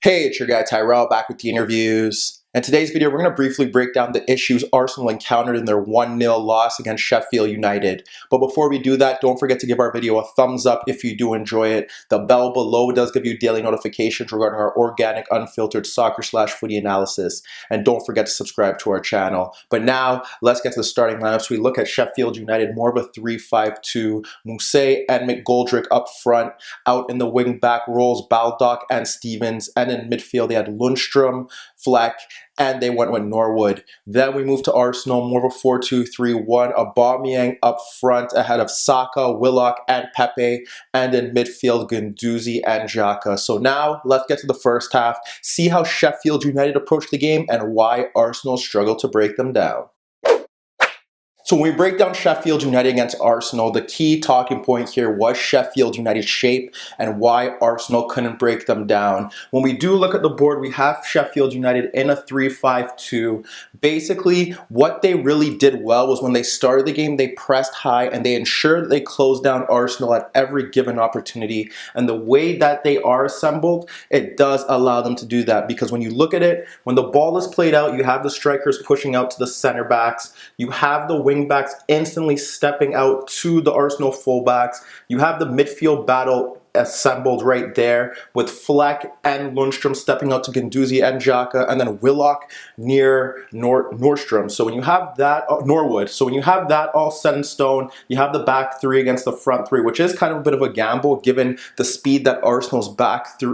Hey, it's your guy Tyrrell back with the interviews. In today's video, we're going to briefly break down the issues Arsenal encountered in their 1-0 loss against Sheffield United. But before we do that, don't forget to give our video a thumbs up if you do enjoy it. The bell below does give you daily notifications regarding our organic, unfiltered soccer/footy analysis. And don't forget to subscribe to our channel. But now, let's get to the starting lineups. We look at Sheffield United, more of a 3-5-2. Mousset and McGoldrick up front. Out in the wing back roles, Baldock and Stevens. And in midfield, they had Lundstrom, Fleck, and they went with Norwood. Then we moved to Arsenal, more of a 4-2-3-1. Aubameyang up front ahead of Saka, Willock, and Pepe. And in midfield, Guendouzi and Xhaka. So now, let's get to the first half, see how Sheffield United approached the game and why Arsenal struggled to break them down. So when we break down Sheffield United against Arsenal, the key talking point here was Sheffield United's shape and why Arsenal couldn't break them down. When we do look at the board, we have Sheffield United in a 3-5-2. Basically, what they really did well was when they started the game, they pressed high and they ensured that they closed down Arsenal at every given opportunity. And the way that they are assembled, it does allow them to do that, because when you look at it, when the ball is played out, you have the strikers pushing out to the center backs, you have the wing backs instantly stepping out to the Arsenal fullbacks. You have the midfield battle assembled right there with Fleck and Lundstrom stepping out to Guendouzi and Xhaka, and then Willock near Nordstrom. So when you have that, Norwood. So when you have that all set in stone, you have the back three against the front three, which is kind of a bit of a gamble given the speed that Arsenal's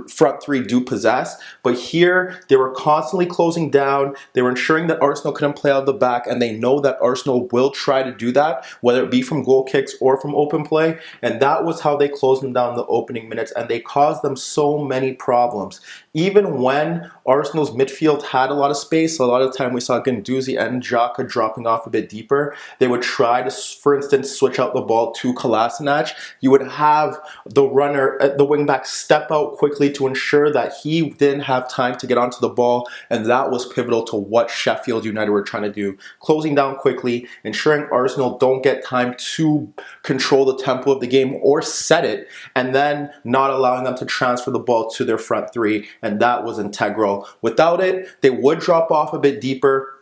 front three do possess. But here, they were constantly closing down. They were ensuring that Arsenal couldn't play out the back, and they know that Arsenal will try to do that, whether it be from goal kicks or from open play. And that was how they closed them down the opening minutes, and they caused them so many problems. Even when Arsenal's midfield had a lot of space, a lot of the time we saw Guendouzi and Xhaka dropping off a bit deeper. They would try to, for instance, switch out the ball to Kolasinac. You would have the runner, the wingback, step out quickly to ensure that he didn't have time to get onto the ball, and that was pivotal to what Sheffield United were trying to do. Closing down quickly, ensuring Arsenal don't get time to control the tempo of the game or set it, and then not allowing them to transfer the ball to their front three, and that was integral. Without it, they would drop off a bit deeper.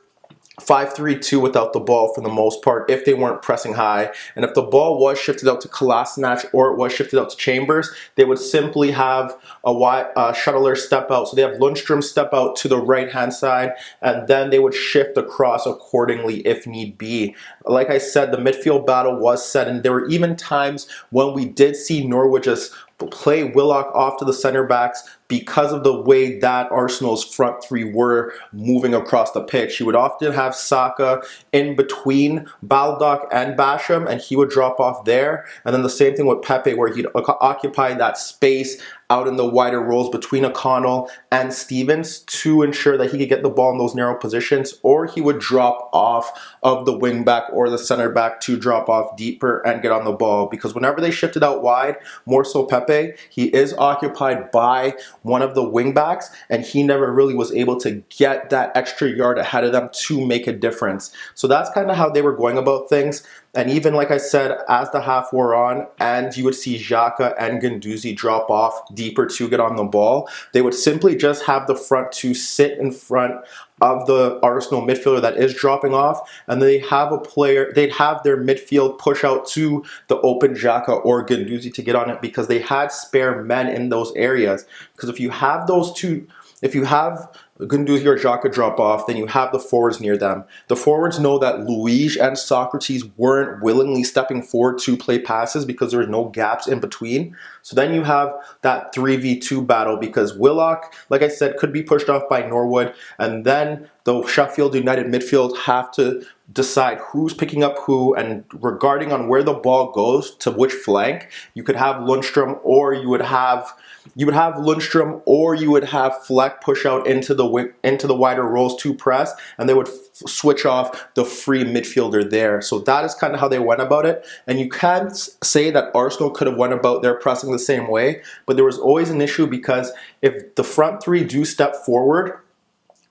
5-3-2 without the ball for the most part if they weren't pressing high. And if the ball was shifted out to Kolasinac or it was shifted out to Chambers, they would simply have a shuttler step out. So they have Lundstrom step out to the right-hand side, and then they would shift across accordingly if need be. Like I said, the midfield battle was set, and there were even times when we did see Norwood just play Willock off to the center backs because of the way that Arsenal's front three were moving across the pitch. He would often have Saka in between Baldock and Basham, and he would drop off there. And then the same thing with Pepe, where he'd occupy that space out in the wider roles between O'Connell and Stevens to ensure that he could get the ball in those narrow positions, or he would drop off of the wing back or the center back to drop off deeper and get on the ball. Because whenever they shifted out wide, more so Pepe, he is occupied by one of the wing backs, and he never really was able to get that extra yard ahead of them to make a difference. So that's kind of how they were going about things. And even, like I said, as the half wore on and you would see Xhaka and Guendouzi drop off deeper to get on the ball, they would simply just have the front two sit in front of the Arsenal midfielder that is dropping off, and they'd have their midfield push out to the open Xhaka or Guendouzi to get on it, because they had spare men in those areas. Because if you have those two, if you have Guendouzi or Xhaka drop off, then you have the forwards near them. The forwards know that Luis and Socrates weren't willingly stepping forward to play passes because there was no gaps in between. So then you have that 3v2 battle, because Willock, like I said, could be pushed off by Norwood, and then the Sheffield United midfield have to decide who's picking up who, and regarding on where the ball goes to which flank, you could have Lundstrom, or you would have Lundstrom, or you would have Fleck push out into the wider roles to press, and they would switch off the free midfielder there. So that is kind of how they went about it. And you can't say that Arsenal could have went about their pressing the same way, but there was always an issue, because if the front three do step forward,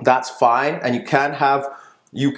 that's fine, and you can have you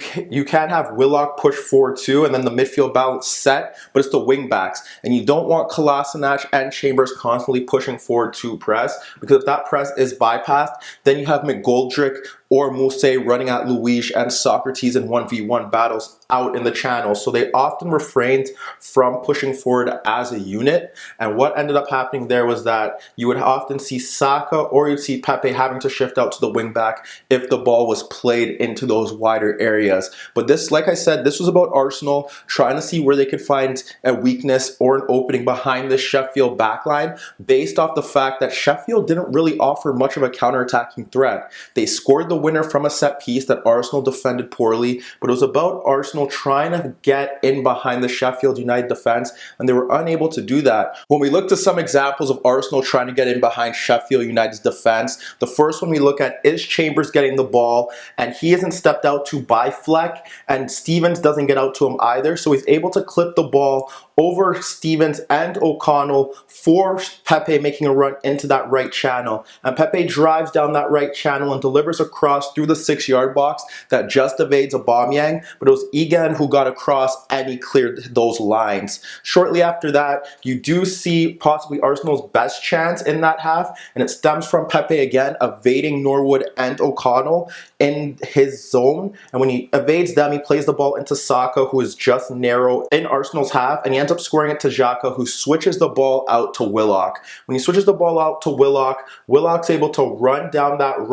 can have Willock push forward too, and then the midfield balance set, but it's the wing backs. And you don't want Kolasinac and Chambers constantly pushing forward to press, because if that press is bypassed, then you have McGoldrick or Mousset running at Luis and Socrates in 1v1 battles out in the channel. So they often refrained from pushing forward as a unit. And what ended up happening there was that you would often see Saka or you'd see Pepe having to shift out to the wing back if the ball was played into those wider areas. But this, like I said, this was about Arsenal trying to see where they could find a weakness or an opening behind the Sheffield backline, based off the fact that Sheffield didn't really offer much of a counter-attacking threat. They scored the winner from a set piece that Arsenal defended poorly, but it was about Arsenal trying to get in behind the Sheffield United defense, and they were unable to do that. When we look to some examples of Arsenal trying to get in behind Sheffield United's defense, the first one we look at is Chambers getting the ball, and he isn't stepped out to by Fleck, and Stevens doesn't get out to him either, so he's able to clip the ball over Stevens and O'Connell for Pepe making a run into that right channel. And Pepe drives down that right channel and delivers a cross through the 6-yard box that just evades Aubameyang, but it was Egan who got across and he cleared those lines. Shortly after that, you do see possibly Arsenal's best chance in that half, and it stems from Pepe again evading Norwood and O'Connell in his zone. And when he evades them, he plays the ball into Saka, who is just narrow in Arsenal's half, and he ends up scoring it to Xhaka, who switches the ball out to Willock. When he switches the ball out to Willock, Willock's able to run down that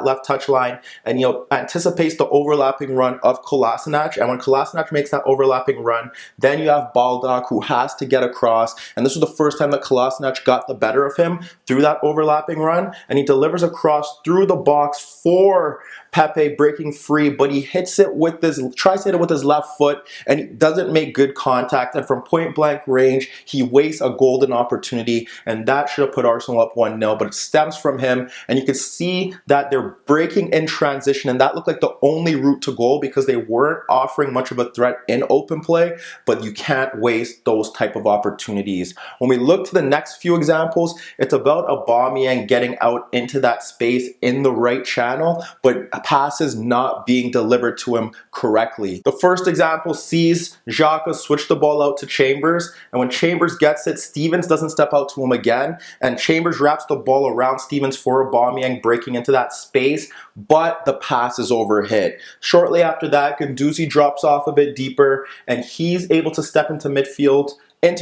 left touch line, and anticipates the overlapping run of Kolasinac. And when Kolasinac makes that overlapping run, then you have Baldock, who has to get across. And this was the first time that Kolasinac got the better of him through that overlapping run, and he delivers a cross through the box for Pepe, breaking free, but he hits it with tries to hit it with his left foot, and he doesn't make good contact. And from point blank range, he wastes a golden opportunity, and that should have put Arsenal up 1-0, but it stems from him. And you can see that they're breaking in transition, and that looked like the only route to goal because they weren't offering much of a threat in open play, but you can't waste those type of opportunities. When we look to the next few examples, it's about Aubameyang getting out into that space in the right channel, but passes not being delivered to him correctly. The first example sees Xhaka switch the ball out to Chambers, and when Chambers gets it, Stevens doesn't step out to him again, and Chambers wraps the ball around Stevens for Aubameyang breaking into that space, but the pass is overhit. Shortly after that, Guendouzi drops off a bit deeper, and he's able to step into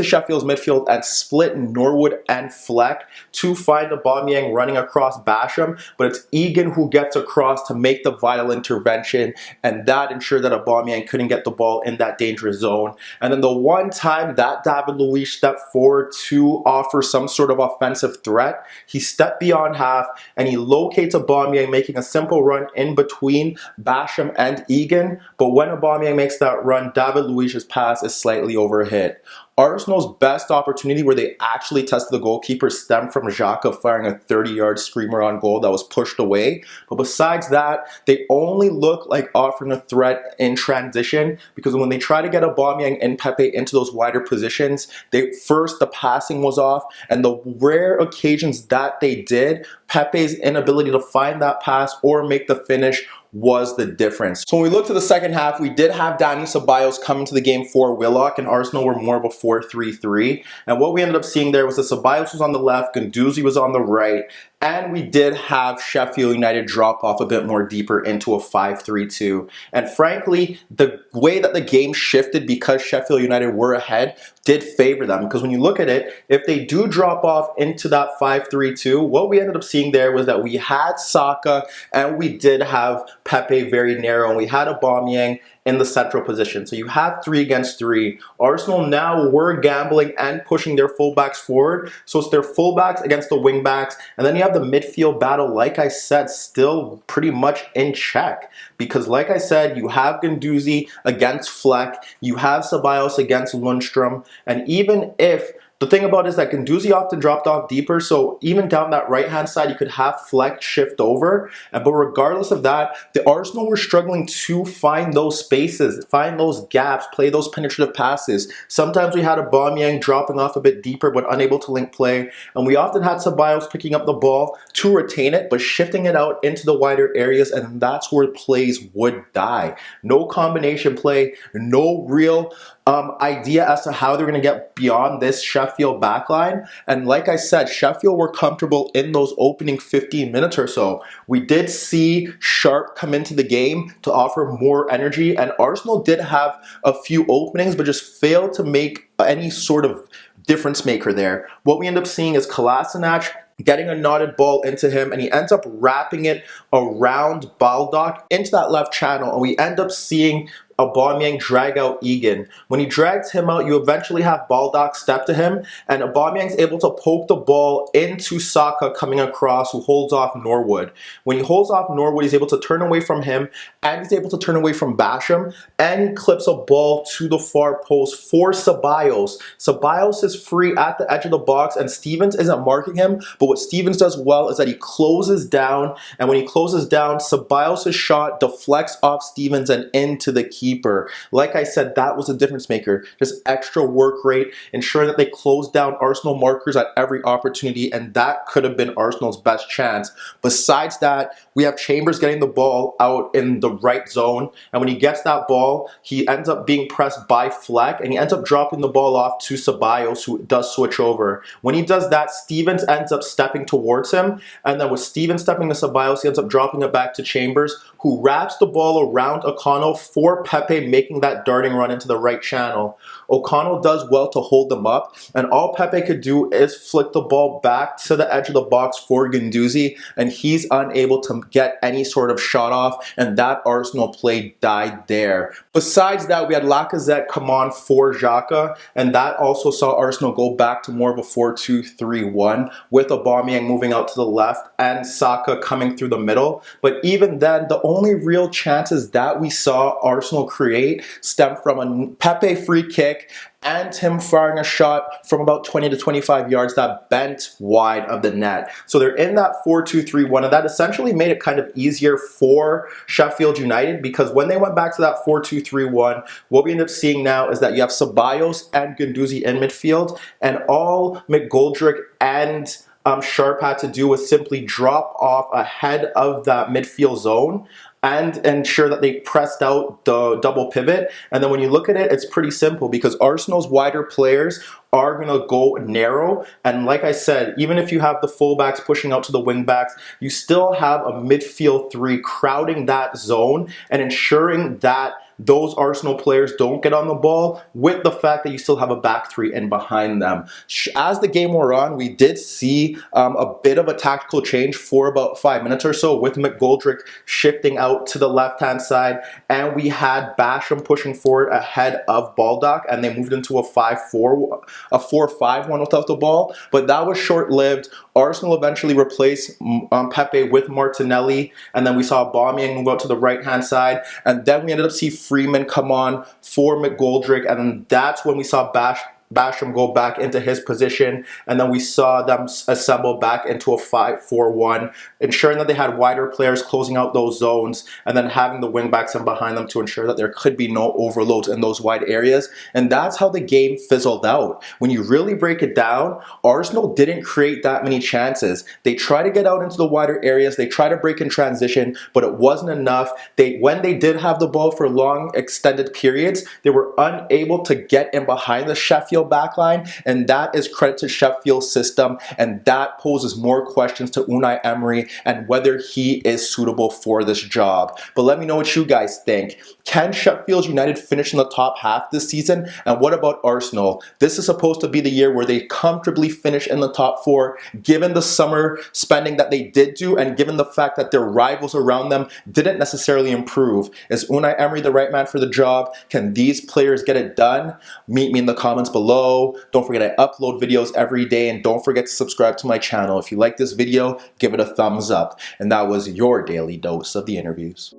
Sheffield's midfield and split Norwood and Fleck to find Aubameyang running across Basham, but it's Egan who gets across to make the vital intervention, and that ensured that Aubameyang couldn't get the ball in that dangerous zone. And then the one time that David Luiz stepped forward to offer some sort of offensive threat, he stepped beyond half and he locates Aubameyang, making a simple run in between Basham and Egan, but when Aubameyang makes that run, David Luiz's pass is slightly overhit. Arsenal's best opportunity where they actually tested the goalkeeper stemmed from Xhaka firing a 30-yard screamer on goal that was pushed away. But besides that, they only look like offering a threat in transition, because when they try to get Aubameyang and Pepe into those wider positions, the passing was off, and the rare occasions that they did, Pepe's inability to find that pass or make the finish was the difference. So when we look to the second half, we did have Dani Ceballos come into the game for Willock, and Arsenal were more of a 4-3-3. And what we ended up seeing there was that Ceballos was on the left, Guendouzi was on the right, and we did have Sheffield United drop off a bit more deeper into a 5-3-2. And frankly, the way that the game shifted because Sheffield United were ahead did favor them. Because when you look at it, if they do drop off into that 5-3-2, what we ended up seeing there was that we had Saka and we did have Pepe very narrow, and we had Aubameyang in the central position. So you have 3 against 3. Arsenal now were gambling and pushing their fullbacks forward. So it's their fullbacks against the wingbacks. And then you have the midfield battle, like I said, still pretty much in check. Because like I said, you have Guendouzi against Fleck. You have Ceballos against Lundstrom. And even if The thing about it is that Guendouzi often dropped off deeper, so even down that right-hand side, you could have Fleck shift over. But regardless of that, the Arsenal were struggling to find those spaces, find those gaps, play those penetrative passes. Sometimes we had Aubameyang dropping off a bit deeper but unable to link play, and we often had Ceballos picking up the ball to retain it but shifting it out into the wider areas, and that's where plays would die. No combination play, no real idea as to how they're going to get beyond this Sheffield backline. And like I said, Sheffield were comfortable in those opening 15 minutes or so. We did see Sharp come into the game to offer more energy, and Arsenal did have a few openings but just failed to make any sort of difference maker there. What we end up seeing is Kolasinac getting a knotted ball into him, and he ends up wrapping it around Baldock into that left channel, and we end up seeing Aubameyang drag out Egan. When he drags him out, you eventually have Baldock step to him, and Aubameyang's able to poke the ball into Saka coming across, who holds off Norwood. When he holds off Norwood, he's able to turn away from him, and he's able to turn away from Basham, and he clips a ball to the far post for Ceballos. Ceballos is free at the edge of the box, and Stevens isn't marking him, but what Stevens does well is that he closes down, and when he closes down, Ceballos' shot deflects off Stevens and into the keeper. Like I said, that was a difference maker. Just extra work rate, ensuring that they closed down Arsenal markers at every opportunity, and that could have been Arsenal's best chance. Besides that, we have Chambers getting the ball out in the right zone, and when he gets that ball, he ends up being pressed by Fleck, and he ends up dropping the ball off to Ceballos, who does switch over. When he does that, Stevens ends up stepping towards him, and then with Stevens stepping to Ceballos, he ends up dropping it back to Chambers, who wraps the ball around O'Connell for Pepe, making that darting run into the right channel. O'Connell does well to hold them up, and all Pepe could do is flick the ball back to the edge of the box for Guendouzi, and he's unable to get any sort of shot off, and that Arsenal play died there. Besides that, we had Lacazette come on for Xhaka, and that also saw Arsenal go back to more of a 4-2-3-1, with Aubameyang moving out to the left and Saka coming through the middle. But even then, the only real chances that we saw Arsenal create stemmed from a Pepe free kick and him firing a shot from about 20 to 25 yards that bent wide of the net. So they're in that 4-2-3-1, and that essentially made it kind of easier for Sheffield United, because when they went back to that 4-2-3-1, what we end up seeing now is that you have Ceballos and Guendouzi in midfield, and all McGoldrick and Sharp had to do was simply drop off ahead of that midfield zone and ensure that they pressed out the double pivot. And then when you look at it, it's pretty simple, because Arsenal's wider players are going to go narrow. And like I said, even if you have the fullbacks pushing out to the wingbacks, you still have a midfield three crowding that zone and ensuring that those Arsenal players don't get on the ball, with the fact that you still have a back three in behind them. As the game wore on, we did see a bit of a tactical change for about 5 minutes or so, with McGoldrick shifting out to the left-hand side, and we had Basham pushing forward ahead of Baldock, and they moved into a 4-5-1 without the ball, but that was short-lived. Arsenal eventually replaced Pepe with Martinelli, and then we saw Aubameyang move out to the right-hand side, and then we ended up seeing Freeman come on for McGoldrick, and that's when we saw Basham go back into his position, and then we saw them assemble back into a 5-4-1, ensuring that they had wider players closing out those zones, and then having the wingbacks in behind them to ensure that there could be no overloads in those wide areas. And that's how the game fizzled out. When you really break it down, Arsenal didn't create that many chances. They tried to get out into the wider areas, they tried to break in transition, but it wasn't enough. When they did have the ball for long extended periods, they were unable to get in behind the Sheffield backline, and that is credit to Sheffield's system, and that poses more questions to Unai Emery and whether he is suitable for this job. But let me know what you guys think. Can Sheffield United finish in the top half this season? And what about Arsenal? This is supposed to be the year where they comfortably finish in the top 4, given the summer spending that they did do, and given the fact that their rivals around them didn't necessarily improve. Is Unai Emery the right man for the job? Can these players get it done? Meet me in the comments below. Don't forget I upload videos every day, and don't forget to subscribe to my channel. If you like this video, give it a thumbs up. And that was your daily dose of the interviews.